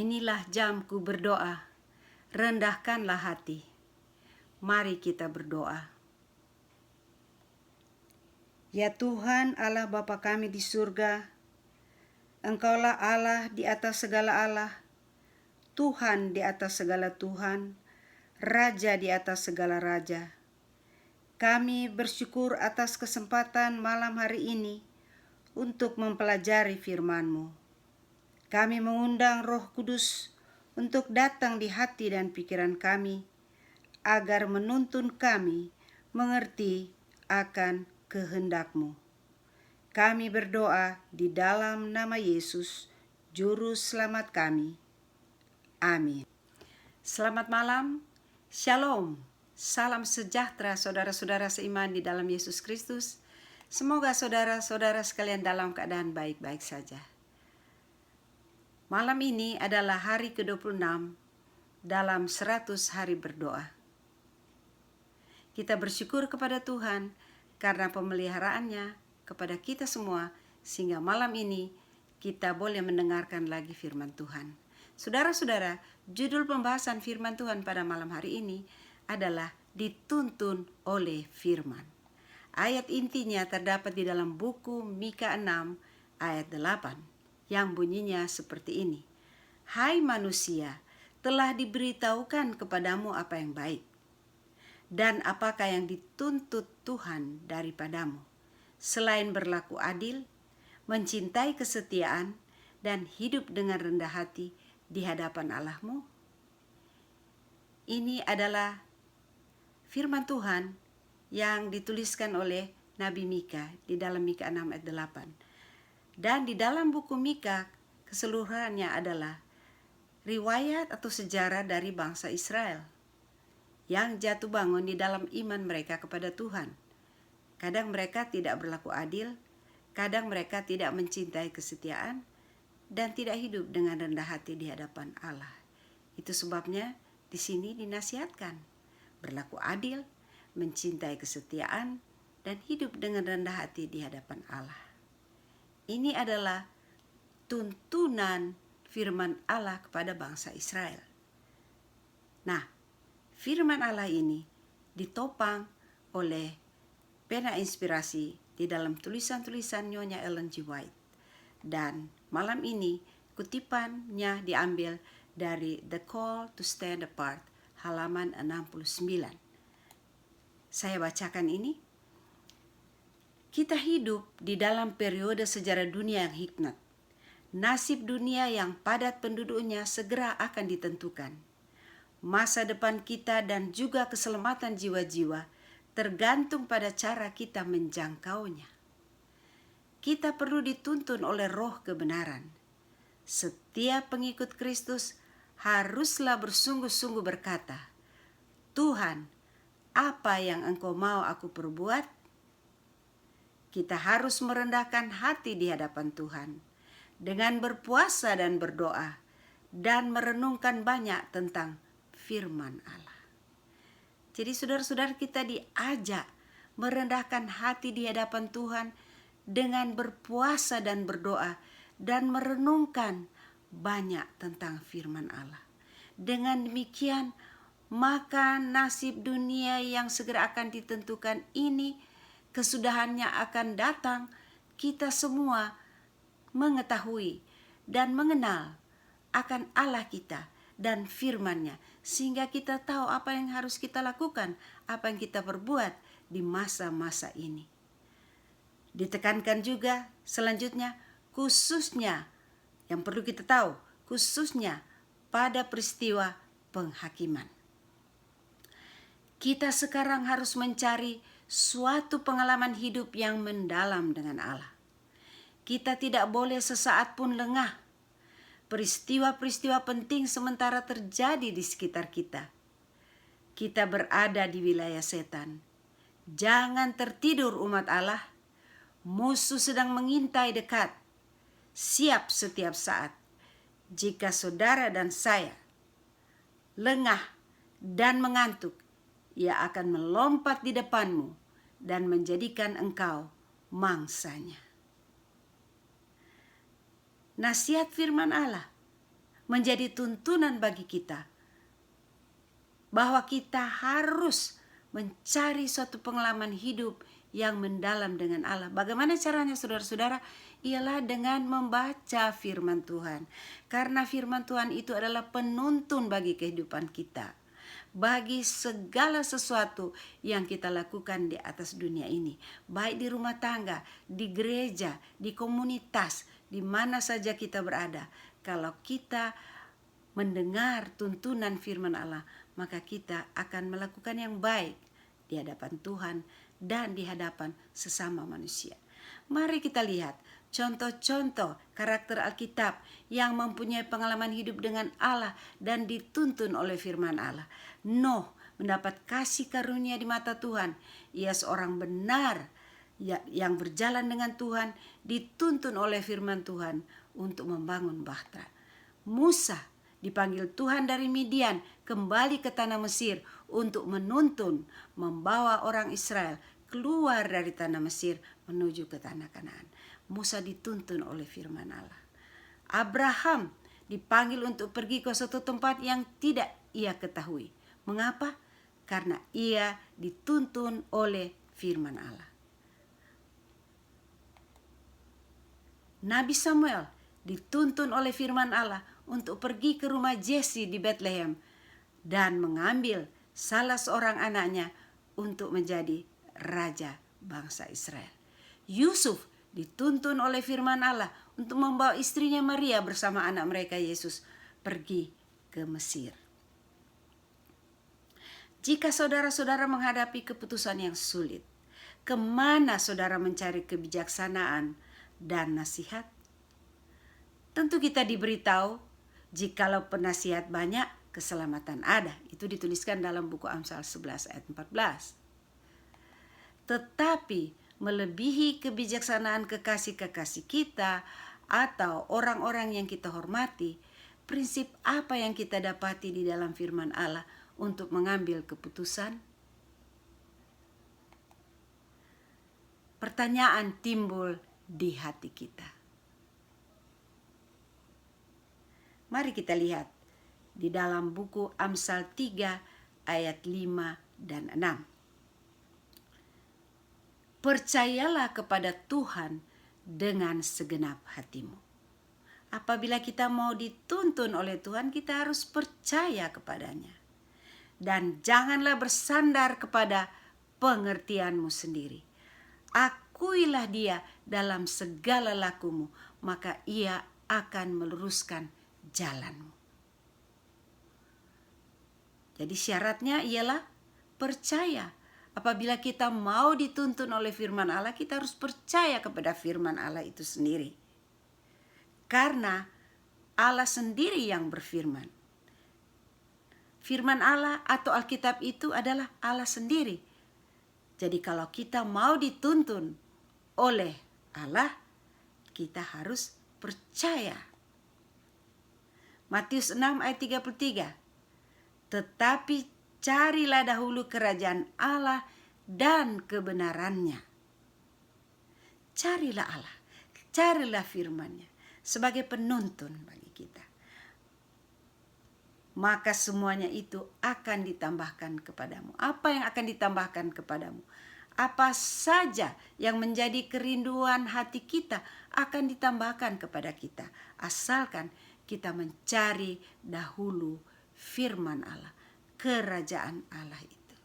Inilah jamku berdoa, rendahkanlah hati. Mari kita berdoa. Ya Tuhan Allah Bapa kami di surga, Engkaulah Allah di atas segala Allah, Tuhan di atas segala Tuhan, Raja di atas segala Raja. Kami bersyukur atas kesempatan malam hari ini untuk mempelajari firman-Mu. Kami mengundang Roh Kudus untuk datang di hati dan pikiran kami, agar menuntun kami mengerti akan kehendak-Mu. Kami berdoa di dalam nama Yesus, Juru Selamat kami. Amin. Selamat malam, Shalom, salam sejahtera saudara-saudara seiman di dalam Yesus Kristus. Semoga saudara-saudara sekalian dalam keadaan baik-baik saja. Malam ini adalah hari ke-26 dalam 100 hari berdoa. Kita bersyukur kepada Tuhan karena pemeliharaannya kepada kita semua, sehingga malam ini kita boleh mendengarkan lagi firman Tuhan. Saudara-saudara, judul pembahasan firman Tuhan pada malam hari ini adalah dituntun oleh firman. Ayat intinya terdapat di dalam buku Mika 6 ayat 8 yang bunyinya seperti ini. Hai manusia, telah diberitahukan kepadamu apa yang baik, dan apakah yang dituntut Tuhan daripadamu, selain berlaku adil, mencintai kesetiaan, dan hidup dengan rendah hati di hadapan Allahmu. Ini adalah firman Tuhan yang dituliskan oleh Nabi Mika di dalam Mika 6 ayat 8. Dan di dalam buku Mika keseluruhannya adalah riwayat atau sejarah dari bangsa Israel yang jatuh bangun di dalam iman mereka kepada Tuhan. Kadang mereka tidak berlaku adil, kadang mereka tidak mencintai kesetiaan, dan tidak hidup dengan rendah hati di hadapan Allah. Itu sebabnya di sini dinasihatkan berlaku adil, mencintai kesetiaan, dan hidup dengan rendah hati di hadapan Allah. Ini adalah tuntunan firman Allah kepada bangsa Israel. Nah, firman Allah ini ditopang oleh pena inspirasi di dalam tulisan-tulisan Nyonya Ellen G. White. Dan malam ini kutipannya diambil dari The Call to Stand Apart, halaman 69. Saya bacakan ini. Kita hidup di dalam periode sejarah dunia yang hikmat. Nasib dunia yang padat penduduknya segera akan ditentukan. Masa depan kita dan juga keselamatan jiwa-jiwa tergantung pada cara kita menjangkaunya. Kita perlu dituntun oleh roh kebenaran. Setiap pengikut Kristus haruslah bersungguh-sungguh berkata, Tuhan, apa yang Engkau mau aku perbuat? Kita harus merendahkan hati di hadapan Tuhan dengan berpuasa dan berdoa dan merenungkan banyak tentang firman Allah. Jadi saudara-saudara, kita diajak merendahkan hati di hadapan Tuhan dengan berpuasa dan berdoa dan merenungkan banyak tentang firman Allah. Dengan demikian, maka nasib dunia yang segera akan ditentukan ini, kesudahannya akan datang. Kita semua mengetahui dan mengenal akan Allah kita dan firman-Nya, sehingga kita tahu apa yang harus kita lakukan, apa yang kita perbuat di masa-masa ini. Ditekankan juga selanjutnya, khususnya yang perlu kita tahu, khususnya pada peristiwa penghakiman. Kita sekarang harus mencari suatu pengalaman hidup yang mendalam dengan Allah. Kita tidak boleh sesaat pun lengah. Peristiwa-peristiwa penting sementara terjadi di sekitar kita. Kita berada di wilayah setan. Jangan tertidur umat Allah. Musuh sedang mengintai dekat. Siap setiap saat. Jika saudara dan saya lengah dan mengantuk, ia akan melompat di depanmu dan menjadikan engkau mangsanya. Nasihat firman Allah menjadi tuntunan bagi kita bahwa kita harus mencari suatu pengalaman hidup yang mendalam dengan Allah. Bagaimana caranya, saudara-saudara? Ialah dengan membaca firman Tuhan. Karena firman Tuhan itu adalah penuntun bagi kehidupan kita, bagi segala sesuatu yang kita lakukan di atas dunia ini, baik di rumah tangga, di gereja, di komunitas, di mana saja kita berada. Kalau kita mendengar tuntunan firman Allah, maka kita akan melakukan yang baik di hadapan Tuhan dan di hadapan sesama manusia. Mari kita lihat contoh-contoh karakter Alkitab yang mempunyai pengalaman hidup dengan Allah dan dituntun oleh firman Allah. Nuh mendapat kasih karunia di mata Tuhan. Ia seorang benar yang berjalan dengan Tuhan, dituntun oleh firman Tuhan untuk membangun bahtera. Musa dipanggil Tuhan dari Midian kembali ke tanah Mesir untuk menuntun, membawa orang Israel keluar dari tanah Mesir menuju ke tanah Kanaan. Musa dituntun oleh firman Allah. Abraham dipanggil untuk pergi ke suatu tempat yang tidak ia ketahui. Mengapa? Karena ia dituntun oleh firman Allah. Nabi Samuel dituntun oleh firman Allah untuk pergi ke rumah Jesse di Bethlehem dan mengambil salah seorang anaknya untuk menjadi raja bangsa Israel. Yusuf dituntun oleh firman Allah untuk membawa istrinya Maria bersama anak mereka Yesus pergi ke Mesir. Jika saudara-saudara menghadapi keputusan yang sulit, kemana saudara mencari kebijaksanaan dan nasihat? Tentu kita diberitahu, jikalau penasihat banyak, keselamatan ada. Itu dituliskan dalam buku Amsal 11 ayat 14. Tetapi melebihi kebijaksanaan kekasih-kekasih kita atau orang-orang yang kita hormati, prinsip apa yang kita dapati di dalam firman Allah untuk mengambil keputusan? Pertanyaan timbul di hati kita. Mari kita lihat di dalam buku Amsal 3 ayat 5 dan 6. Percayalah kepada Tuhan dengan segenap hatimu. Apabila kita mau dituntun oleh Tuhan, kita harus percaya kepadanya. Dan janganlah bersandar kepada pengertianmu sendiri. Akuilah dia dalam segala lakumu, maka ia akan meluruskan jalanmu. Jadi syaratnya ialah percaya. Apabila kita mau dituntun oleh firman Allah, kita harus percaya kepada firman Allah itu sendiri. Karena Allah sendiri yang berfirman. Firman Allah atau Alkitab itu adalah Allah sendiri. Jadi kalau kita mau dituntun oleh Allah, kita harus percaya. Matius 6 ayat 33. Tetapi carilah dahulu kerajaan Allah dan kebenarannya. Carilah Allah, carilah firman-Nya sebagai penuntun bagi kita. Maka semuanya itu akan ditambahkan kepadamu. Apa yang akan ditambahkan kepadamu? Apa saja yang menjadi kerinduan hati kita akan ditambahkan kepada kita. Asalkan kita mencari dahulu firman Allah, kerajaan Allah itu.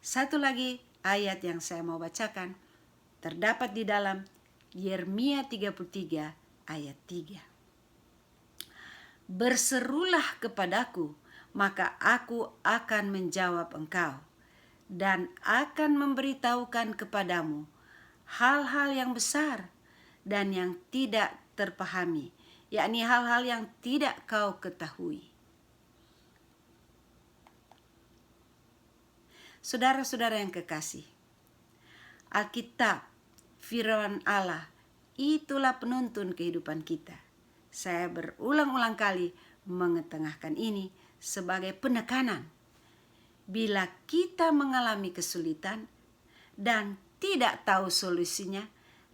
Satu lagi ayat yang saya mau bacakan terdapat di dalam Yeremia 33 ayat 3. Berserulah kepadaku, maka aku akan menjawab engkau dan akan memberitahukan kepadamu hal-hal yang besar dan yang tidak terpahami, yakni hal-hal yang tidak kau ketahui. Saudara-saudara yang kekasih, Alkitab, firman Allah, itulah penuntun kehidupan kita. Saya berulang-ulang kali mengetengahkan ini sebagai penekanan. Bila kita mengalami kesulitan dan tidak tahu solusinya,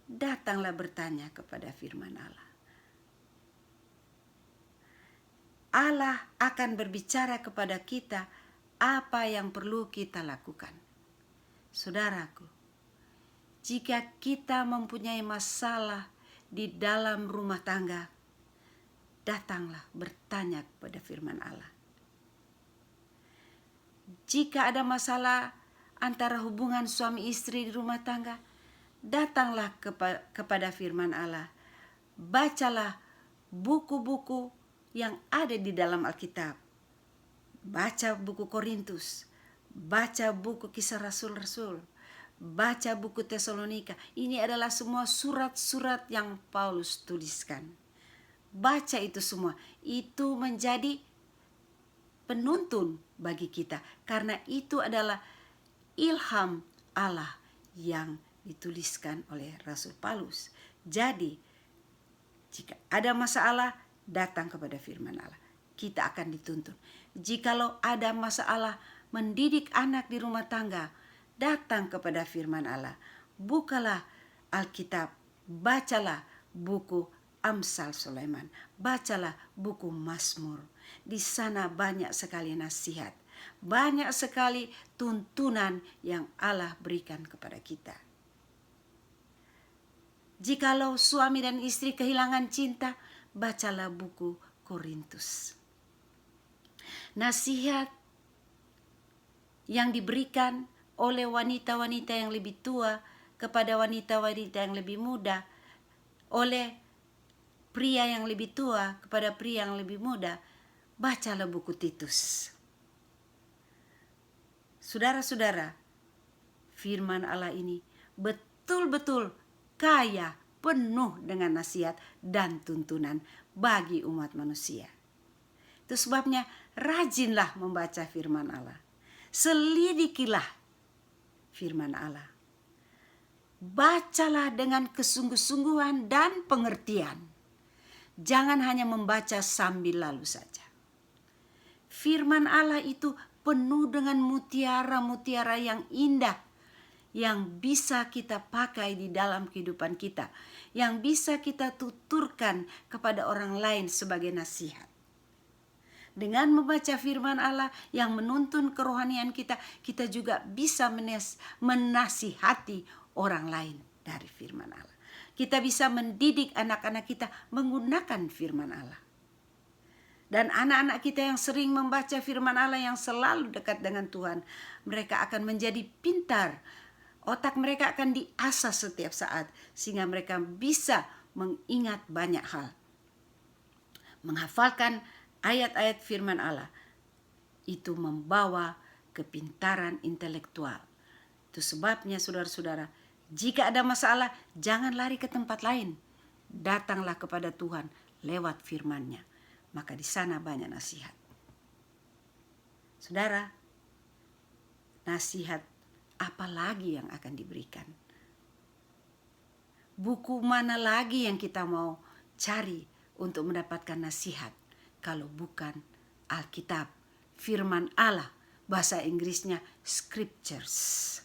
datanglah bertanya kepada firman Allah. Allah akan berbicara kepada kita apa yang perlu kita lakukan. Saudaraku, jika kita mempunyai masalah di dalam rumah tangga, datanglah bertanya kepada firman Allah. Jika ada masalah antara hubungan suami istri di rumah tangga, datanglah kepada firman Allah. Bacalah buku-buku yang ada di dalam Alkitab. Baca buku Korintus, baca buku Kisah Rasul-Rasul, baca buku Tesalonika. Ini adalah semua surat-surat yang Paulus tuliskan. Baca itu semua. Itu menjadi penuntun bagi kita, karena itu adalah ilham Allah yang dituliskan oleh Rasul Paulus. Jadi, jika ada masalah, datang kepada firman Allah. Kita akan dituntun. Jikalau ada masalah mendidik anak di rumah tangga, datang kepada firman Allah. Bukalah Alkitab, bacalah buku Amsal Sulaiman, bacalah buku Mazmur. Di sana banyak sekali nasihat, banyak sekali tuntunan yang Allah berikan kepada kita. Jikalau suami dan istri kehilangan cinta, bacalah buku Korintus. Nasihat yang diberikan oleh wanita-wanita yang lebih tua kepada wanita-wanita yang lebih muda, oleh pria yang lebih tua kepada pria yang lebih muda, bacalah buku Titus. Saudara-saudara, firman Allah ini betul-betul kaya, penuh dengan nasihat dan tuntunan bagi umat manusia. Itu sebabnya rajinlah membaca firman Allah. Selidikilah firman Allah. Bacalah dengan kesungguh-sungguhan dan pengertian. Jangan hanya membaca sambil lalu saja. Firman Allah itu penuh dengan mutiara-mutiara yang indah, yang bisa kita pakai di dalam kehidupan kita, yang bisa kita tuturkan kepada orang lain sebagai nasihat. Dengan membaca firman Allah yang menuntun kerohanian kita, kita juga bisa menasihati orang lain dari firman Allah. Kita bisa mendidik anak-anak kita menggunakan firman Allah. Dan anak-anak kita yang sering membaca firman Allah, yang selalu dekat dengan Tuhan, mereka akan menjadi pintar. Otak mereka akan diasah setiap saat, sehingga mereka bisa mengingat banyak hal. Menghafalkan ayat-ayat firman Allah itu membawa kepintaran intelektual. Itu sebabnya saudara-saudara, jika ada masalah, jangan lari ke tempat lain. Datanglah kepada Tuhan lewat firman-Nya. Maka di sana banyak nasihat. Saudara, nasihat apa lagi yang akan diberikan? Buku mana lagi yang kita mau cari untuk mendapatkan nasihat kalau bukan Alkitab, firman Allah, bahasa Inggrisnya scriptures.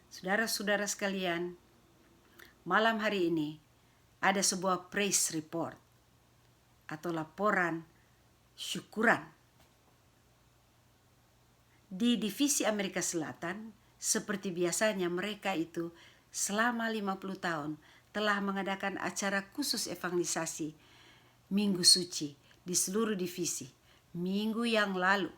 Saudara-saudara sekalian, malam hari ini ada sebuah praise report atau laporan syukuran. Di divisi Amerika Selatan, seperti biasanya mereka itu selama 50 tahun telah mengadakan acara khusus evangelisasi Minggu Suci di seluruh divisi. Minggu yang lalu,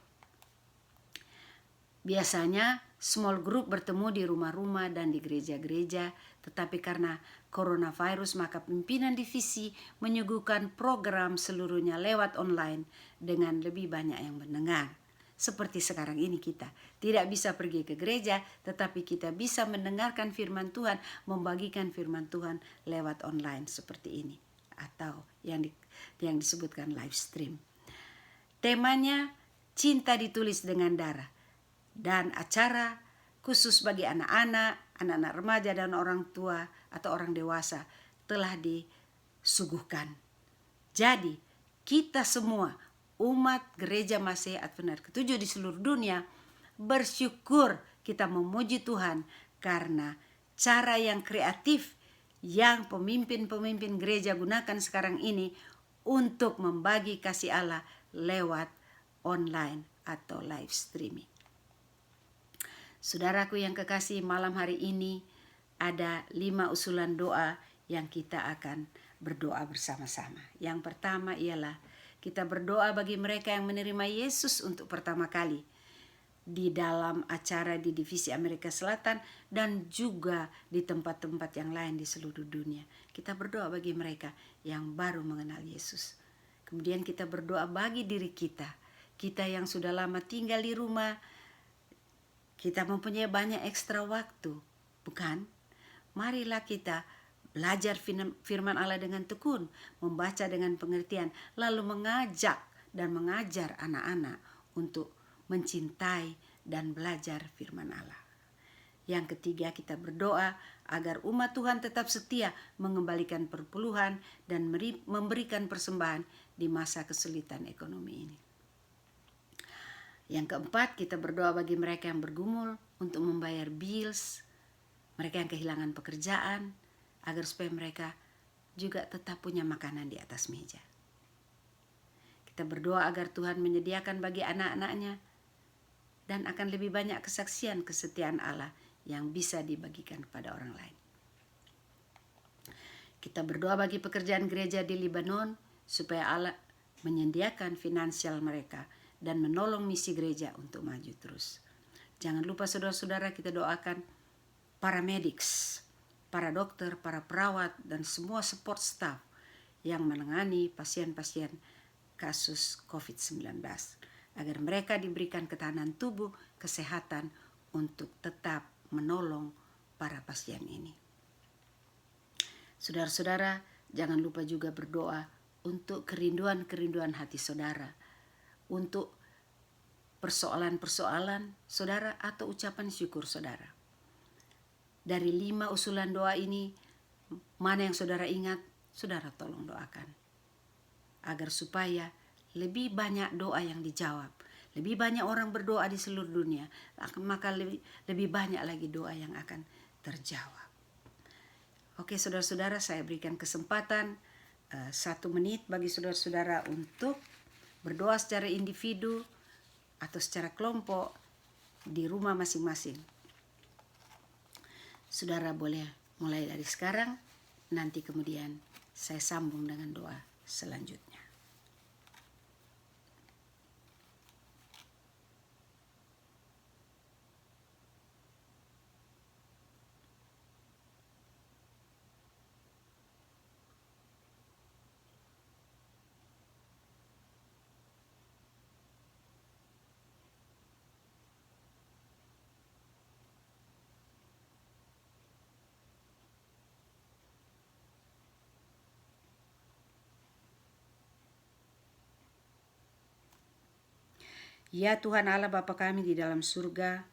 biasanya small group bertemu di rumah-rumah dan di gereja-gereja, tetapi karena coronavirus maka pimpinan divisi menyuguhkan program seluruhnya lewat online dengan lebih banyak yang mendengar. Seperti sekarang ini kita tidak bisa pergi ke gereja, tetapi kita bisa mendengarkan firman Tuhan, membagikan firman Tuhan lewat online seperti ini, atau yang disebutkan live stream. Temanya cinta ditulis dengan darah, dan acara khusus bagi anak-anak, anak-anak remaja dan orang tua atau orang dewasa telah disuguhkan. Jadi kita semua umat Gereja Masehi Advent ke-7 di seluruh dunia bersyukur, kita memuji Tuhan karena cara yang kreatif yang pemimpin-pemimpin gereja gunakan sekarang ini untuk membagi kasih Allah lewat online atau live streaming. Saudaraku yang kekasih, malam hari ini ada 5 usulan doa yang kita akan berdoa bersama-sama. Yang pertama ialah kita berdoa bagi mereka yang menerima Yesus untuk pertama kali di dalam acara di divisi Amerika Selatan dan juga di tempat-tempat yang lain di seluruh dunia. Kita berdoa bagi mereka yang baru mengenal Yesus. Kemudian kita berdoa bagi diri kita yang sudah lama tinggal di rumah, kita mempunyai banyak ekstra waktu, bukan? Marilah kita belajar firman Allah dengan tekun, membaca dengan pengertian, lalu mengajak dan mengajar anak-anak untuk mencintai dan belajar firman Allah. Yang ketiga, kita berdoa agar umat Tuhan tetap setia mengembalikan perpuluhan dan memberikan persembahan di masa kesulitan ekonomi ini. Yang keempat, kita berdoa bagi mereka yang bergumul untuk membayar bills, mereka yang kehilangan pekerjaan, agar supaya mereka juga tetap punya makanan di atas meja. Kita berdoa agar Tuhan menyediakan bagi anak-anaknya dan akan lebih banyak kesaksian kesetiaan Allah yang bisa dibagikan kepada orang lain. Kita berdoa bagi pekerjaan gereja di Lebanon supaya Allah menyediakan finansial mereka dan menolong misi gereja untuk maju terus. Jangan lupa saudara-saudara, kita doakan para medics, para dokter, para perawat, dan semua support staff yang menangani pasien-pasien kasus COVID-19. Agar mereka diberikan ketahanan tubuh, kesehatan untuk tetap menolong para pasien ini. Saudara-saudara, jangan lupa juga berdoa untuk kerinduan-kerinduan hati saudara, untuk persoalan-persoalan saudara atau ucapan syukur saudara. Dari 5 usulan doa ini, mana yang saudara ingat, saudara tolong doakan. Agar supaya lebih banyak doa yang dijawab, lebih banyak orang berdoa di seluruh dunia, maka lebih banyak lagi doa yang akan terjawab. Oke saudara-saudara, saya berikan kesempatan 1 menit bagi saudara-saudara untuk berdoa secara individu atau secara kelompok di rumah masing-masing. Saudara boleh mulai dari sekarang, nanti kemudian saya sambung dengan doa selanjutnya. Ya Tuhan Allah Bapa kami di dalam surga,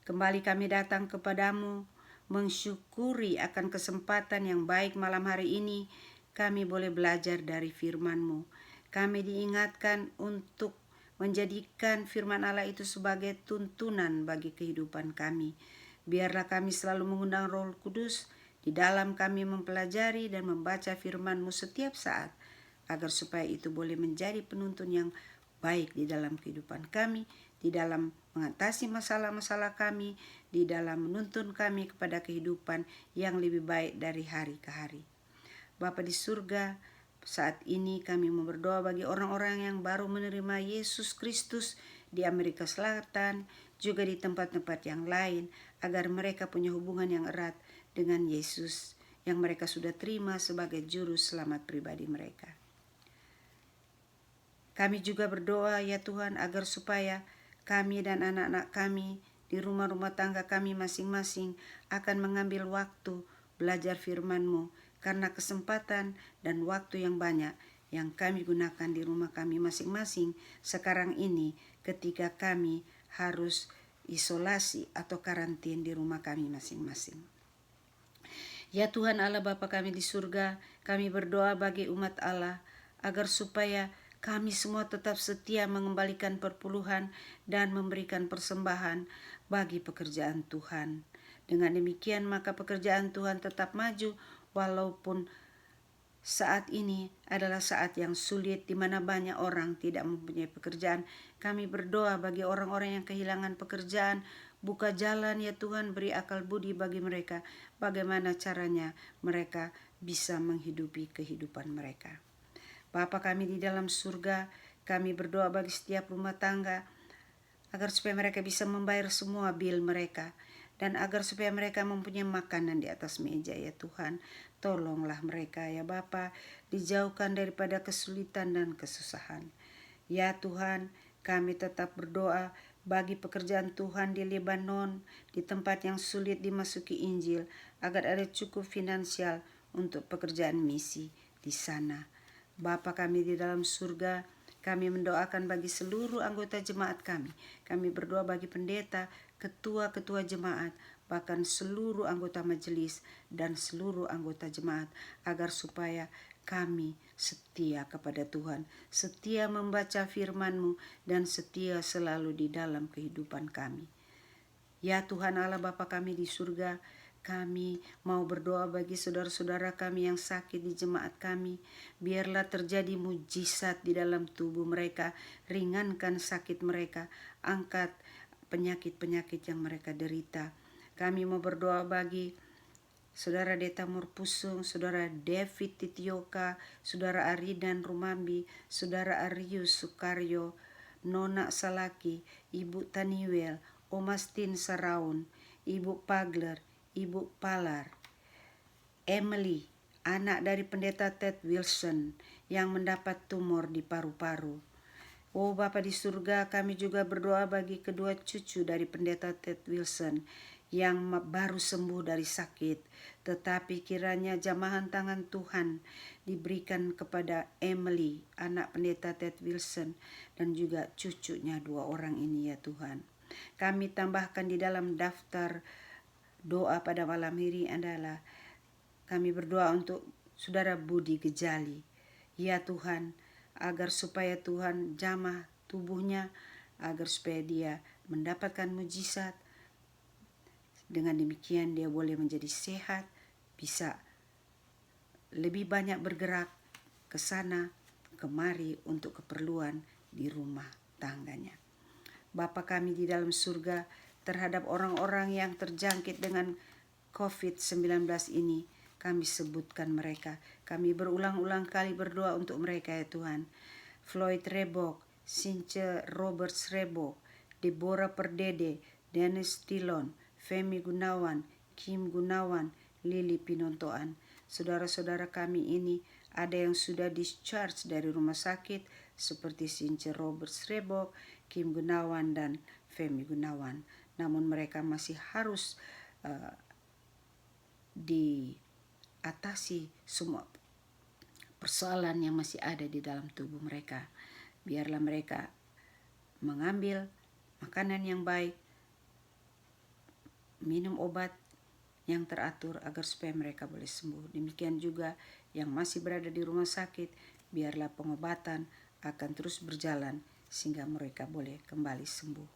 kembali kami datang kepadamu mensyukuri akan kesempatan yang baik malam hari ini kami boleh belajar dari firman-Mu. Kami diingatkan untuk menjadikan firman Allah itu sebagai tuntunan bagi kehidupan kami. Biarlah kami selalu mengundang Roh Kudus di dalam kami mempelajari dan membaca firman-Mu setiap saat, agar supaya itu boleh menjadi penuntun yang baik di dalam kehidupan kami, di dalam mengatasi masalah-masalah kami, di dalam menuntun kami kepada kehidupan yang lebih baik dari hari ke hari. Bapa di surga, saat ini kami mau berdoa bagi orang-orang yang baru menerima Yesus Kristus di Amerika Selatan, juga di tempat-tempat yang lain, agar mereka punya hubungan yang erat dengan Yesus yang mereka sudah terima sebagai juru selamat pribadi mereka. Kami juga berdoa ya Tuhan agar supaya kami dan anak-anak kami di rumah-rumah tangga kami masing-masing akan mengambil waktu belajar firman-Mu, karena kesempatan dan waktu yang banyak yang kami gunakan di rumah kami masing-masing sekarang ini ketika kami harus isolasi atau karantin di rumah kami masing-masing. Ya Tuhan Allah Bapa kami di surga, kami berdoa bagi umat Allah agar supaya kami semua tetap setia mengembalikan perpuluhan dan memberikan persembahan bagi pekerjaan Tuhan. Dengan demikian maka pekerjaan Tuhan tetap maju walaupun Saat ini adalah saat yang sulit di mana banyak orang tidak mempunyai pekerjaan. Kami berdoa bagi orang-orang yang kehilangan pekerjaan. Buka jalan ya Tuhan, beri akal budi bagi mereka. Bagaimana caranya mereka bisa menghidupi kehidupan mereka. Bapa kami di dalam surga, kami berdoa bagi setiap rumah tangga agar supaya mereka bisa membayar semua bil mereka, dan agar supaya mereka mempunyai makanan di atas meja ya Tuhan. Tolonglah mereka ya Bapa, dijauhkan daripada kesulitan dan kesusahan. Ya Tuhan, kami tetap berdoa bagi pekerjaan Tuhan di Lebanon, di tempat yang sulit dimasuki Injil, agar ada cukup finansial untuk pekerjaan misi di sana. Bapa kami di dalam surga, kami mendoakan bagi seluruh anggota jemaat kami. Kami berdoa bagi pendeta, ketua-ketua jemaat, bahkan seluruh anggota majelis dan seluruh anggota jemaat, agar supaya kami setia kepada Tuhan, setia membaca firman-Mu, dan setia selalu di dalam kehidupan kami. Ya Tuhan Allah Bapa kami di surga, kami mau berdoa bagi saudara-saudara kami yang sakit di jemaat kami. Biarlah terjadi mujizat di dalam tubuh mereka, ringankan sakit mereka, angkat penyakit-penyakit yang mereka derita. Kami mau berdoa bagi Saudara Deta Murpusung, Saudara David Titioka, Saudara Aridan Rumambi, Saudara Arius Sukaryo, Nona Salaki, Ibu Taniwel, Omastin Saraun, Ibu Pagler, Ibu Palar, Emily, anak dari pendeta Ted Wilson yang mendapat tumor di paru-paru. Oh Bapa di surga, kami juga berdoa bagi kedua cucu dari pendeta Ted Wilson yang baru sembuh dari sakit. Tetapi kiranya jamahan tangan Tuhan diberikan kepada Emily, anak pendeta Ted Wilson, dan juga cucunya 2 orang ini ya Tuhan. Kami tambahkan di dalam daftar doa pada malam ini adalah kami berdoa untuk Saudara Budi Gejali. Ya Tuhan, agar supaya Tuhan jamah tubuhnya, agar supaya dia mendapatkan mujizat. Dengan demikian dia boleh menjadi sehat, bisa lebih banyak bergerak ke sana kemari untuk keperluan di rumah tangganya. Bapa kami di dalam surga, terhadap orang-orang yang terjangkit dengan COVID-19 ini, kami sebutkan mereka. Kami berulang-ulang kali berdoa untuk mereka ya Tuhan. Floyd Rebok, Since Roberts Rebok, Deborah Perdede, Dennis Dillon, Femi Gunawan, Kim Gunawan, Lili Pinontoan. Saudara-saudara kami ini ada yang sudah discharge dari rumah sakit seperti Since Roberts Rebok, Kim Gunawan, dan Femi Gunawan. Namun mereka masih harus diatasi semua persoalan yang masih ada di dalam tubuh mereka. Biarlah mereka mengambil makanan yang baik, minum obat yang teratur agar supaya mereka boleh sembuh. Demikian juga yang masih berada di rumah sakit, biarlah pengobatan akan terus berjalan sehingga mereka boleh kembali sembuh.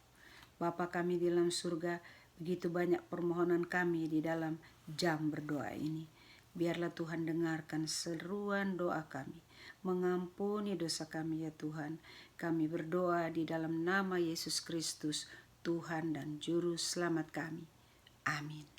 Bapa kami di dalam surga, begitu banyak permohonan kami di dalam jam berdoa ini. Biarlah Tuhan dengarkan seruan doa kami. Mengampuni dosa kami ya Tuhan. Kami berdoa di dalam nama Yesus Kristus, Tuhan dan Juru Selamat kami. Amin.